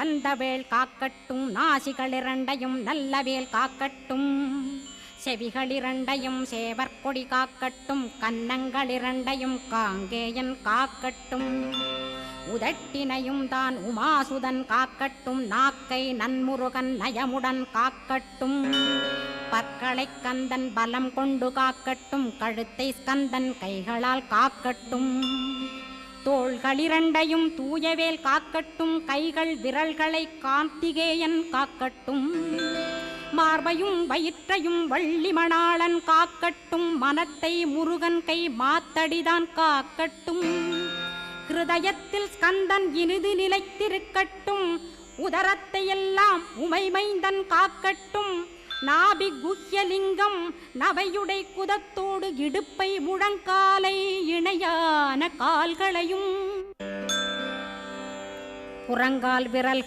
வந்தவேள் காக்கட்டும், நாசிகளிரண்டையும் நல்லவேல் காக்கட்டும், செவிகளிரண்டையும் சேவற்கொடி காக்கட்டும், கன்னங்களிரண்டையும் காங்கேயன் காக்கட்டும், உதட்டினையும் தான் உமாசுதன் காக்கட்டும், நாக்கை நன்முருகன் நயமுடன் காக்கட்டும், பற்களை கந்தன் பலம் கொண்டு காக்கட்டும், கழுத்தை ஸ்கந்தன் கைகளால் காக்கட்டும், தோள்களிரண்டையும் தூயவேல் காக்கட்டும், கைகள் விரல்களை கார்த்திகேயன் காக்கட்டும், மார்பையும் வயிற்றையும் வள்ளி மணாளன் காக்கட்டும், மனத்தை முருகன் கை மாத்தடிதான் காக்கட்டும், ஹிருதயத்தில் ஸ்கந்தன் இனிது நிலைத்திருக்கட்டும், உதரத்தை எல்லாம் உமைமைந்தன் காக்கட்டும், நாபி குஹ்யலிங்கம் நவையுடை குதத்தோடு இடுப்பை முழங்காலை இணையான கால்களையும் புறங்கால் விரல்கள்